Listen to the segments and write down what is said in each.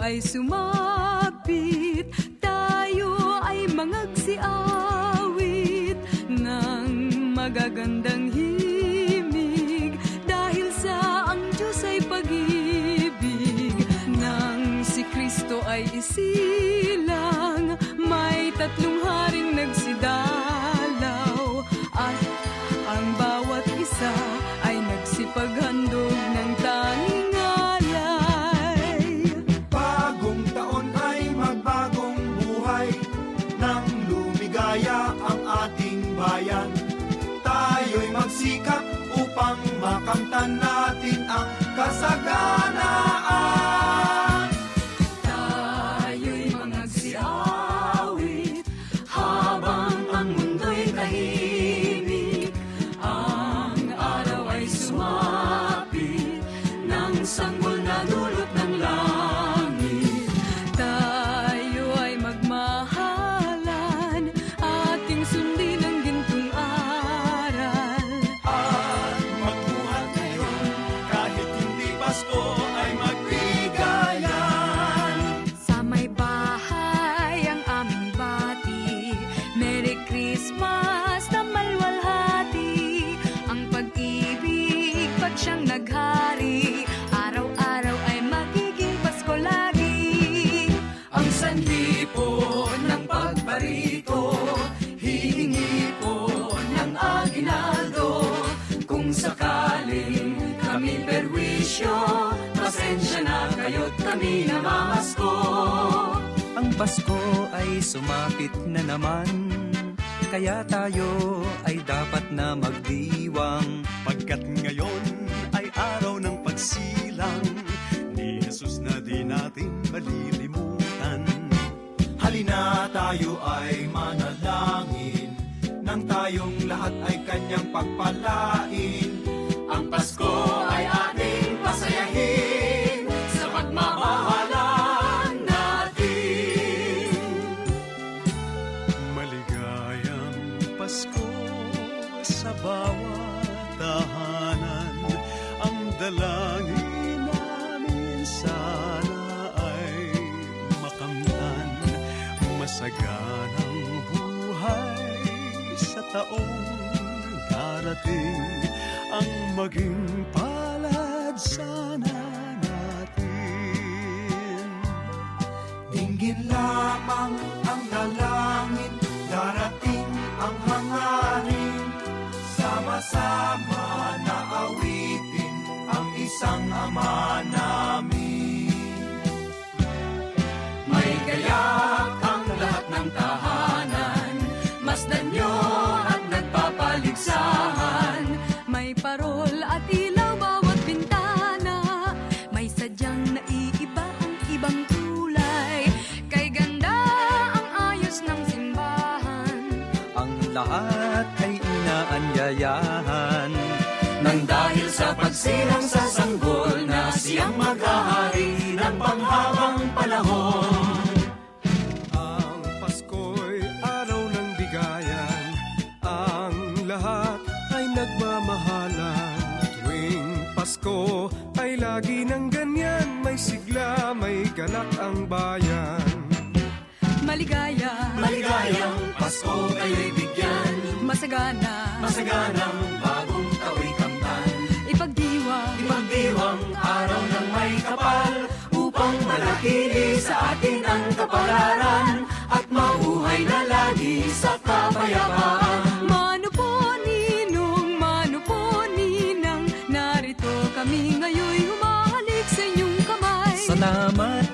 ay sumapit, tayo ay mangagsiawit ng magagandang himig, dahil sa ang Diyos ay pag-ibig. Nang si Kristo ay isilang, may tatlong haring nagsidalaw, at ang bawat isa ay nagsipaghandog ng tanging alay. Bagong taon ay magbagong buhay, nang lumigaya ang ating bayan. Tayo'y magsikap upang makamtan natin ang kasaganaan. Tayo'y mangagsiawit habang ang mundo'y tahimik. Ang araw ay sumapit ng sanggol na dulot ng langit. Tayo ay magmahalan, ating sundin ang gintong aral. At magbuhat ngayon, kahit hindi Pasko ay magbigayan. Sa may bahay ang aming bati, Merry Christmas na malwalhati. Ang pag-ibig pag siyang naghari, araw-araw ay magiging Pasko lagi. Ang sanhi po ng pagbarito, hihingi po ng aginaldo. Kung sakaling kami perwisyo, pasensya na kayo't kami namamasko. Ang Pasko ay sumapit na naman, kaya tayo ay dapat na magdiwang. Pagkat ngayon ay araw ng pagsilang ni Jesus na di natin malilimutan. Halina tayo ay manalangin, nang tayong lahat ay kanyang pagpalain. Ang Pasko ay ating pasayahin sa pagmamahalan natin. Maligayang Pasko sa bawat tahanan. Ang dalangin namin sana ay makamtan. Masaganang buhay sa taong darating. Ang maging palad sana natin. Dinggin lamang ang dalangin, darating ang hangarin. Sama-sama na awitin ang isang Ama namin. May gayak ang lahat ng tahanan, masdan nyo at nagpapaligsahan. May parol at ilaw bawat bintana, may sadyang naiiba ang ibang kulay. Kay ganda ang ayos ng simbahan, Ang lahat ay inaanyayahan. Nang dahil sa pagsilang sa sanggol na siyang maghahari ng panghabang panahon. Ang Pasko'y araw ng bigayan. Ang lahat ay nagmamahalan. Tuwing Pasko ay lagi ng ganyan. May sigla, may galak ang bayan. maligaya, Maligayang Pasko kayo'y bigyan, masagana, masaganang bagong tao'y kamtan. ipagdiwang Araw ng may kapal, upang manatili sa atin ang kapalaran, at mabuhay na lagi sa kapayapaan. Mano po ninang, narito kami ngayon'y humahalik sa inyong kamay. Salamat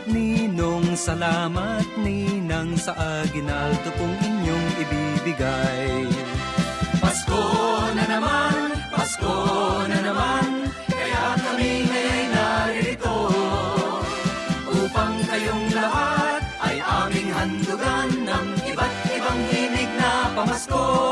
ninang sa aginaldo pong inyong ibibigay. Pasko na naman, kaya kami ngayon'y naririto, upang kayong lahat ay aming handugan ng iba't ibang himig na pamasko.